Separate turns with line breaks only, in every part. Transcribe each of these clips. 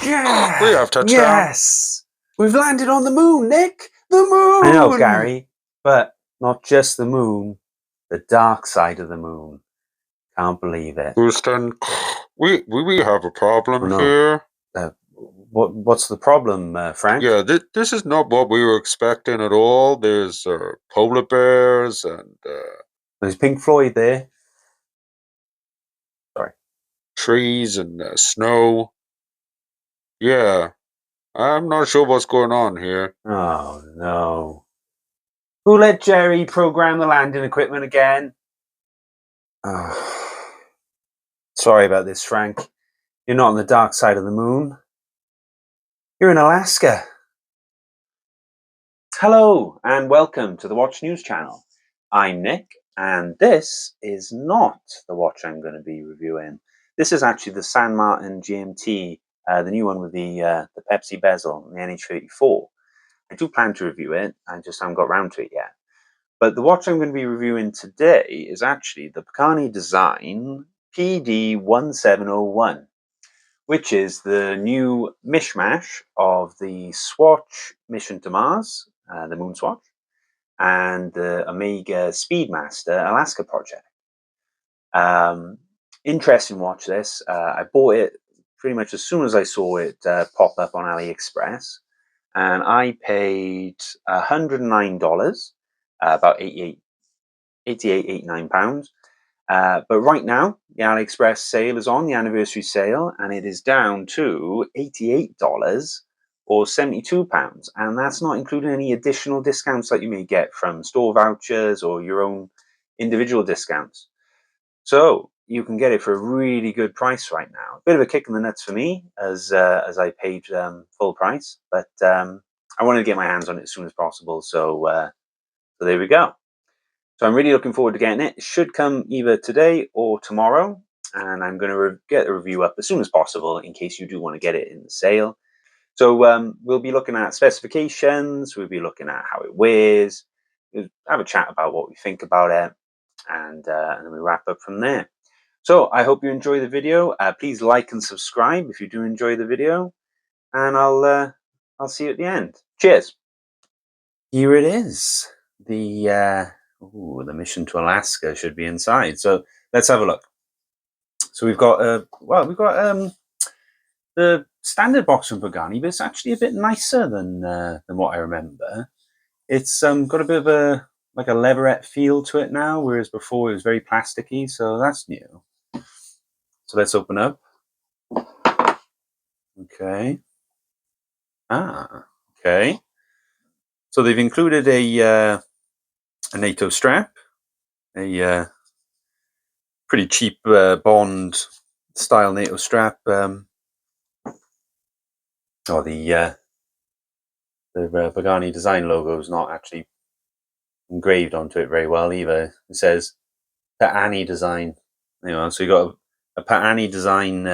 Yeah!
We have touchdown.
Yes! We've landed on the moon, Nick! The moon!
I know, Gary, but not just the moon, the dark side of the moon. Can't believe it.
Houston, we have a problem
Oh, no.
here.
What's the problem, Frank?
Yeah, this is not what we were expecting at all. There's polar bears and
There's Pink Floyd there. Sorry.
trees and snow. Yeah, I'm not sure what's going on here.
Oh, no. Who let Jerry program the landing equipment again? Oh. Sorry about this, Frank. You're not on the dark side of the moon. You're in Alaska. Hello, and welcome to the Watch News channel. I'm Nick, and this is not the watch I'm going to be reviewing. This is actually the San Martin GMT, the new one with the Pepsi bezel, the NH34. I do plan to review it, I just haven't got around to it yet. But the watch I'm going to be reviewing today is actually the Pagani design PD-1701, which is the new mishmash of the Swatch Mission to Mars, the Moonswatch, and the Omega Speedmaster Alaska project. Interesting watch this. I bought it pretty much as soon as I saw it pop up on AliExpress, and I paid $109, about 89 pounds. But right now, the AliExpress sale is on, the anniversary sale, and it is down to $88 or £72. And that's not including any additional discounts that you may get from store vouchers or your own individual discounts. So you can get it for a really good price right now. A bit of a kick in the nuts for me as I paid full price, but I wanted to get my hands on it as soon as possible. So there we go. So I'm really looking forward to getting it. It should come either today or tomorrow, and I'm going to get a review up as soon as possible in case you do want to get it in the sale. So we'll be looking at specifications, we'll be looking at how it wears, we'll have a chat about what we think about it, and then we wrap up from there. So I hope you enjoy the video. Please like and subscribe if you do enjoy the video, and I'll see you at the end. Cheers. Here it is. The mission to Alaska should be inside. So let's have a look. So we've got the standard box from Pagani, but it's actually a bit nicer than what I remember. It's got a bit of a leatherette feel to it now, whereas before it was very plasticky. So that's new. So let's open up. Okay. Okay. So they've included a NATO strap, a pretty cheap Bond style NATO strap. The Pagani design logo is not actually engraved onto it very well either. It says Pagani design. Anyway, so you got a Pagani design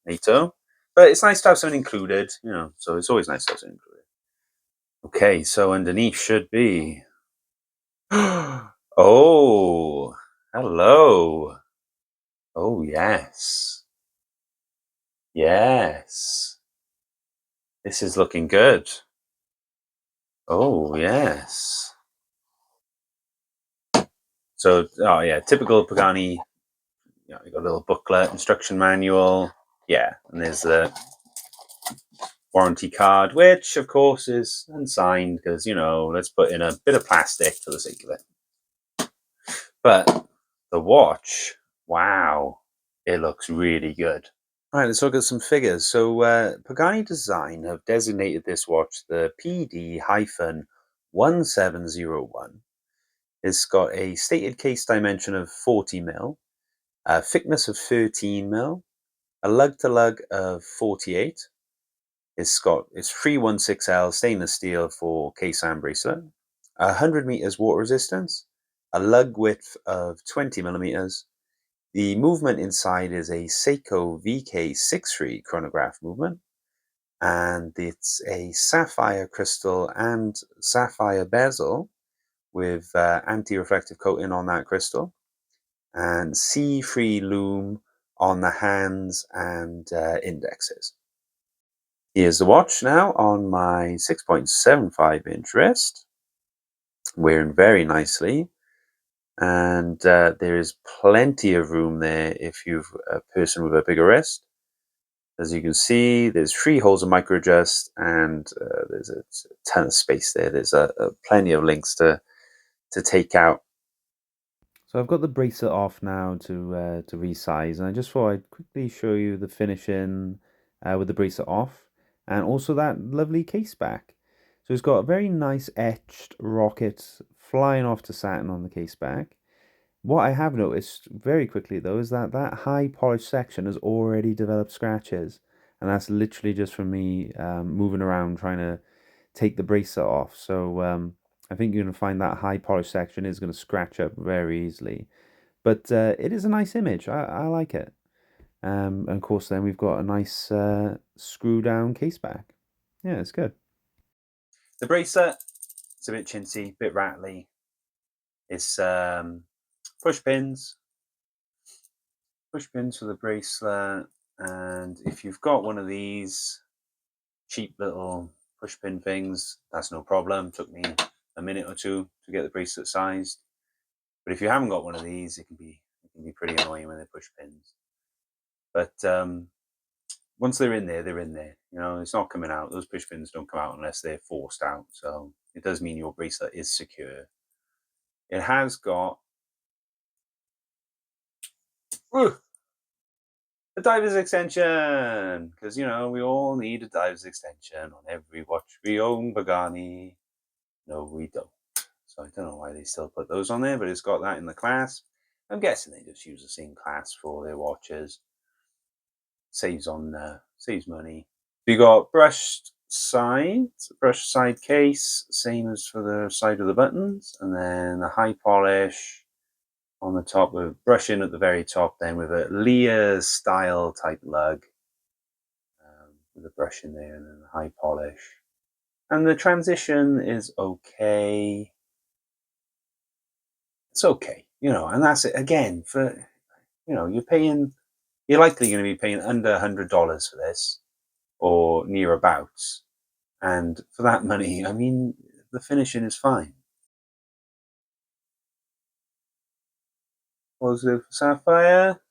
NATO, but it's nice to have something included. So it's always nice to have something included. Okay, so underneath should be. Oh, hello. Oh, yes. Yes. This is looking good. Oh, yes. So, oh, yeah, typical Pagani. You got a little booklet, instruction manual. Yeah, and there's the warranty card, which, of course, is unsigned because, let's put in a bit of plastic for the sake of it. But the watch, wow, it looks really good. All right, let's look at some figures. So Pagani Design have designated this watch the PD-1701. It's got a stated case dimension of 40 mil, a thickness of 13 mil, a lug-to-lug of 48. It's got its 316L stainless steel for case and bracelet, 100 meters water resistance, a lug width of 20 millimeters. The movement inside is a Seiko VK63 chronograph movement, and it's a sapphire crystal and sapphire bezel with anti-reflective coating on that crystal, and C3 Loom on the hands and indexes. Here's the watch now on my 6.75 inch wrist, wearing very nicely, and there is plenty of room there if you're a person with a bigger wrist. As you can see, there's 3 holes of micro adjust, and there's a ton of space there. There's plenty of links to take out.
So I've got the bracelet off now to resize, and I just thought I'd quickly show you the finishing with the bracelet off, and also that lovely case back. So it's got a very nice etched rocket flying off to Saturn on the case back. What I have noticed very quickly though is that that high polished section has already developed scratches, and that's literally just from me moving around trying to take the bracelet off. So I think you're going to find that high polished section is going to scratch up very easily. But it is a nice image. I like it. And of course then we've got a nice screw down case back. Yeah, it's good.
The bracelet, it's a bit chintzy, a bit rattly. It's push pins for the bracelet, and if you've got one of these cheap little push pin things, that's no problem. It took me a minute or two to get the bracelet sized, but if you haven't got one of these, it can be pretty annoying when they're push pins. But once they're in there, they're in there. You know, it's not coming out. Those push pins don't come out unless they're forced out, so it does mean your bracelet is secure. It has got a diver's extension, because, you know, we all need a diver's extension on every watch we own. Pagani. No, we don't. So I don't know why they still put those on there, but it's got that in the clasp. I'm guessing they just use the same clasp for their watches. Saves money. We got brushed side case, same as for the side of the buttons, and then the high polish on the top with brushing at the very top, then with a Lear style type lug with the brush in there, and then the high polish. And the transition is okay. It's okay, you know, and that's it. Again, for, you know, you're likely going to be paying under $100 for this, or near abouts. And for that money, I mean, the finishing is fine. Positive for sapphire.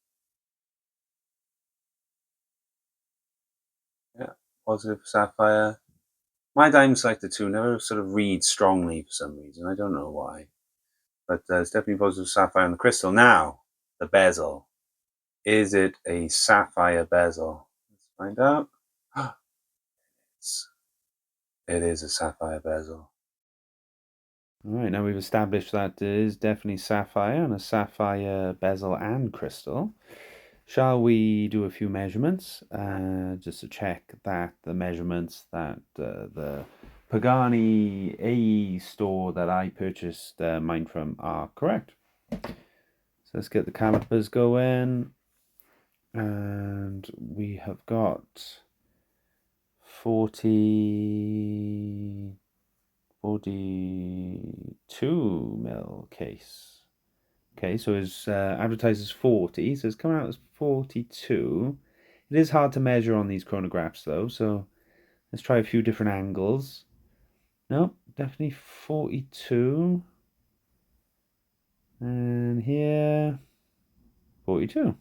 Yeah, positive for sapphire. My Diamond Selector 2 never sort of reads strongly for some reason. I don't know why. But it's definitely positive sapphire on the crystal. Now, the bezel. Is it a sapphire bezel? Let's find out. It is a sapphire bezel.
Alright, now we've established that it is definitely sapphire, and a sapphire bezel and crystal. Shall we do a few measurements just to check that the measurements that the Pagani AE store that I purchased mine from are correct? So let's get the calipers going, and we have got 42 mil case. Okay, so it's advertised as 40, so it's coming out as 42. It is hard to measure on these chronographs though, so let's try a few different angles. No, definitely 42. And here, 42.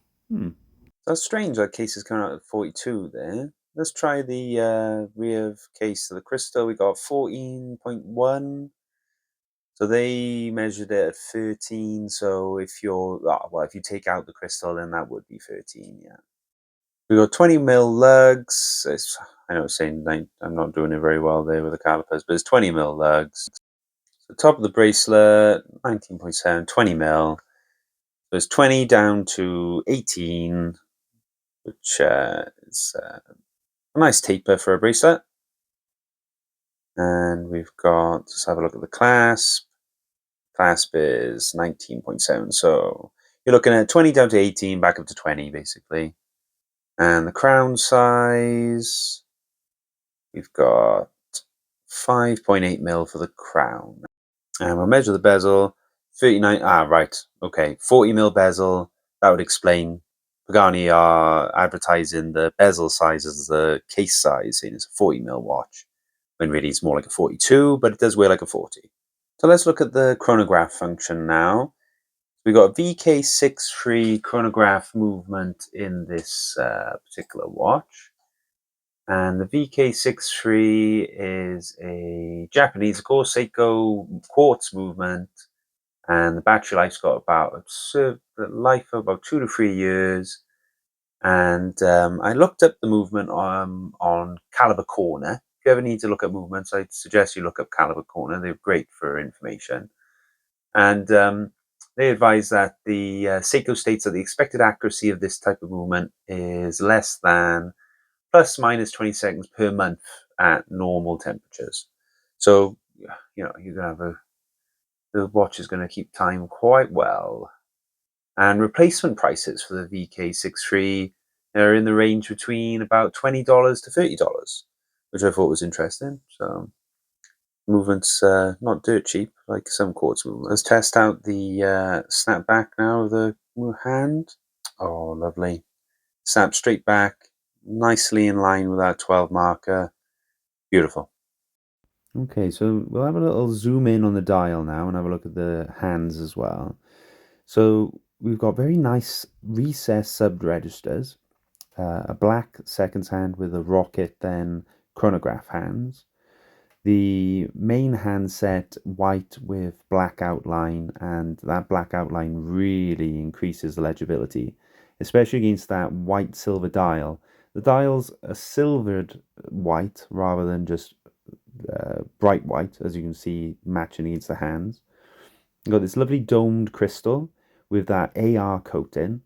That's strange, that case is coming out at 42 there. Let's try the rear case of the crystal. We got 14.1. So they measured it at 13. So if if you take out the crystal, then that would be 13, yeah. We got 20 mil lugs. I know it's saying I'm not doing it very well there with the calipers, but it's 20 mil lugs. So top of the bracelet, 19.7, 20 mil. So it's 20 down to 18, which is a nice taper for a bracelet. And we've got, let's have a look at the clasp. Clasp is 19.7, so you're looking at 20 down to 18, back up to 20 basically. And the crown size, we've got 5.8 mil for the crown. And we'll measure the bezel, 39, right, okay, 40 mil bezel. That would explain
Pagani are advertising the bezel size as the case size, saying it's a 40mm watch, when really it's more like a 42, but it does weigh like a 40. So let's look at the chronograph function now. We got VK63 chronograph movement in this particular watch. And the VK63 is a Japanese, of course, Seiko quartz movement. And the battery life's got about a life of about 2 to 3 years. And I looked up the movement on Caliber Corner. If you ever need to look at movements, I'd suggest you look up Caliber Corner. They're great for information. And they advise that the Seiko states that the expected accuracy of this type of movement is less than plus minus 20 seconds per month at normal temperatures. So, you're going to have the watch is going to keep time quite well. And replacement prices for the VK63 are in the range between about $20 to $30, which I thought was interesting. So movement's not dirt cheap like some quartz movement. Let's test out the snapback now of the hand. Oh, lovely. Snap straight back, nicely in line with that 12 marker. Beautiful. Okay, so we'll have a little zoom in on the dial now and have a look at the hands as well. So we've got very nice recessed sub-registers, a black seconds hand with a rocket, then chronograph hands. The main handset white with black outline, and that black outline really increases the legibility, especially against that white silver dial. The dial's a silvered white rather than just bright white, as you can see matching against the hands. You've got this lovely domed crystal with that AR coating,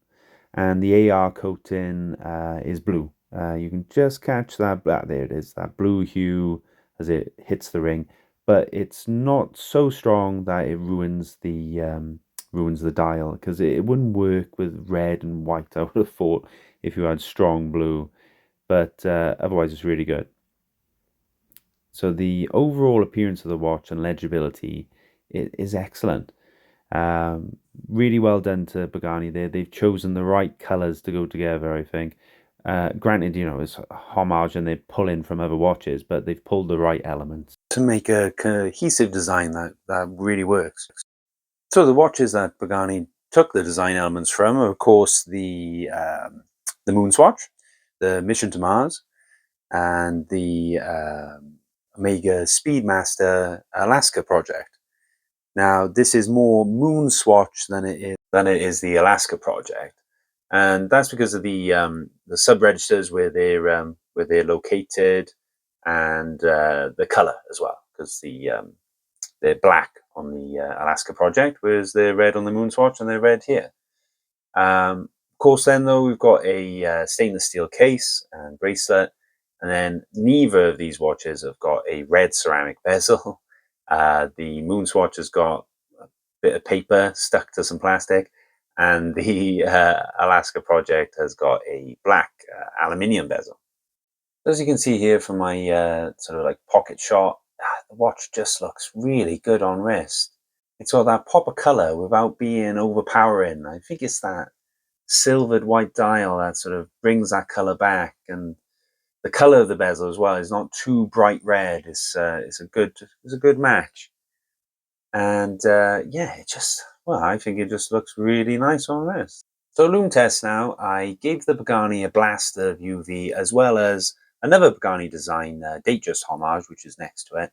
and the AR coating is blue. You can just catch that, there it is, that blue hue as it hits the ring, but it's not so strong that it ruins the dial, because it wouldn't work with red and white, I would have thought, if you had strong blue, but otherwise it's really good. So the overall appearance of the watch and legibility is excellent. Really well done to Pagani there. They've chosen the right colours to go together, I think. Granted, it's homage and they're pulling from other watches, but they've pulled the right elements to make a cohesive design that really works. So the watches that Pagani took the design elements from are, of course, the Moonswatch, the Mission to Mars, and the Omega Speedmaster Alaska project. Now, this is more Moonswatch than it is the Alaska project, and that's because of the sub-registers where they're located, and the color as well, because they're black on the Alaska project, whereas they're red on the Moonswatch, and they're red here. Of course, then though, we've got a stainless steel case and bracelet, and then neither of these watches have got a red ceramic bezel. The Moonswatch has got a bit of paper stuck to some plastic, and the Alaska project has got a black aluminium bezel. As you can see here from my sort of like pocket shot, the watch just looks really good on wrist. It's got that pop of color without being overpowering. I think it's that silvered white dial that sort of brings that color back, and the color of the bezel as well is not too bright red. It's a good match, and yeah, I think it just looks really nice on wrist. So Loom test now. I gave the Pagani a blast of UV, as well as another Pagani design, Datejust homage, which is next to it.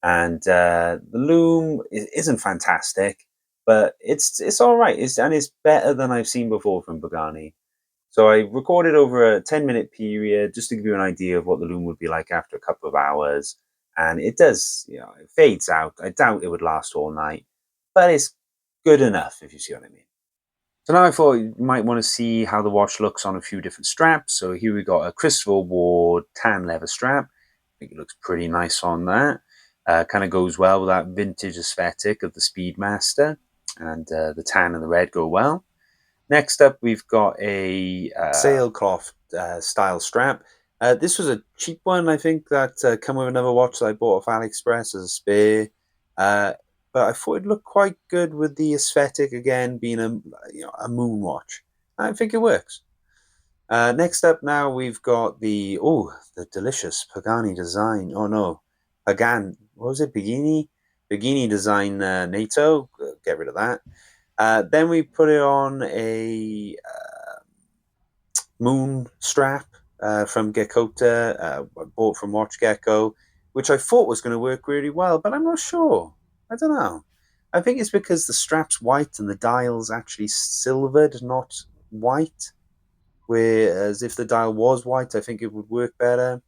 And the Loom isn't fantastic, but it's all right. It's better than I've seen before from Pagani. So I recorded over a 10-minute period just to give you an idea of what the Loom would be like after a couple of hours. And it does, it fades out. I doubt it would last all night, but it's good enough, if you see what I mean. So now I thought you might want to see how the watch looks on a few different straps. So here we got a Christopher Ward tan leather strap. I think it looks pretty nice on that. Kind of goes well with that vintage aesthetic of the Speedmaster, and the tan and the red go well. Next up, we've got a sailcloth style strap. This was a cheap one, I think, that come with another watch that I bought off AliExpress as a spare. But I thought it looked quite good with the aesthetic again being a moon watch. I think it works.
Next up now we've got the delicious Pagani design. Oh no, what was it? Pagani design NATO. Get rid of that. Then we put it on a moon strap from Gekota, bought from Watch Gecko, which I thought was going to work really well, but I'm not sure. I don't know. I think it's because the strap's white and the dial's actually silvered, not white. Whereas if the dial was white, I think it would work better.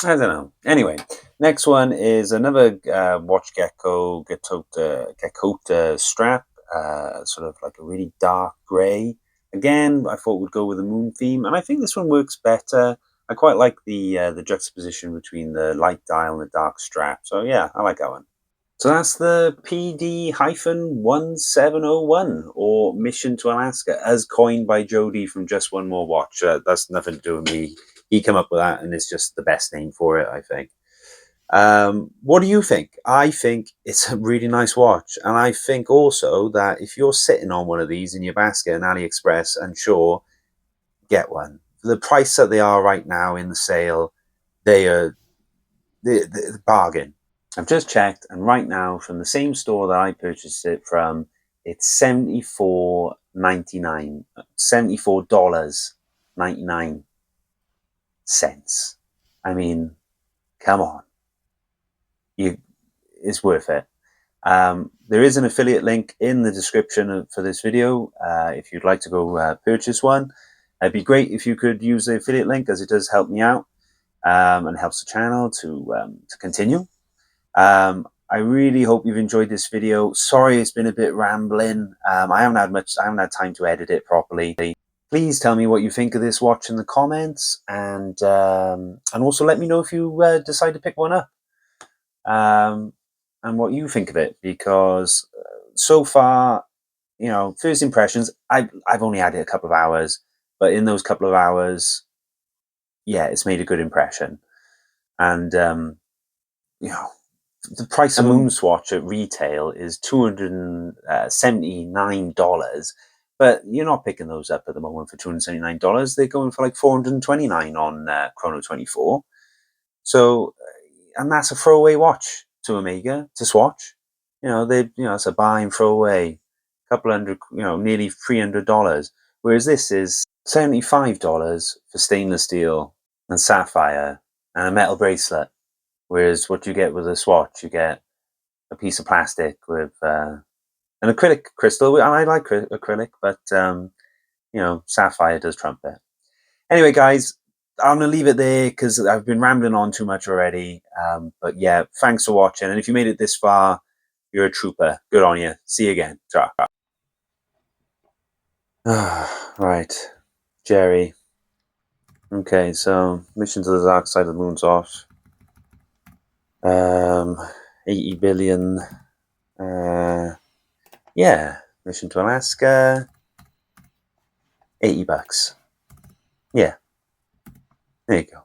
I don't know. Anyway, next one is another Watch Gecko Gekota strap, sort of like a really dark grey. Again, I thought would go with the moon theme, and I think this one works better. I quite like the juxtaposition between the light dial and the dark strap. So yeah, I like that one. So that's the PD-1701, or Mission to Alaska, as coined by Jody from Just One More Watch. That's nothing to do with me. He came up with that, and it's just the best name for it, I think. What do you think? I think it's a really nice watch, and I think also that if you're sitting on one of these in your basket on AliExpress, I'm sure, get one. For the price that they are right now in the sale, they are the bargain. I've just checked, and right now, from the same store that I purchased it from, it's $74.99. $74.99. I mean, come on. It's worth it. There is an affiliate link in the description for this video if you'd like to go purchase one. It'd be great if you could use the affiliate link, as it does help me out and helps the channel to continue. I really hope you've enjoyed this video. Sorry it's been a bit rambling. I haven't had time to edit it properly. Please tell me what you think of this watch in the comments, and also let me know if you decide to pick one up, and what you think of it, because so far, you know, first impressions, I've only had it a couple of hours, but in those couple of hours, yeah, it's made a good impression. And you know, the price of Moonswatch at retail is $279, but you're not picking those up at the moment for $279. They're going for like $429 on Chrono24. So, and that's a throwaway watch to Omega, to Swatch. It's a buy and throw away, couple hundred, nearly $300. Whereas this is $75 for stainless steel and sapphire and a metal bracelet. Whereas what you get with a Swatch, you get a piece of plastic with an acrylic crystal, and I like acrylic, but sapphire does trump it. Anyway, guys, I'm gonna leave it there because I've been rambling on too much already. But yeah, thanks for watching, and if you made it this far, you're a trooper. Good on you. See you again. Ta. Right, Jerry. Okay, so Mission to the Dark Side of the Moon's off. 80 billion. Yeah, Mission to Alaska. $80. Yeah, there you go.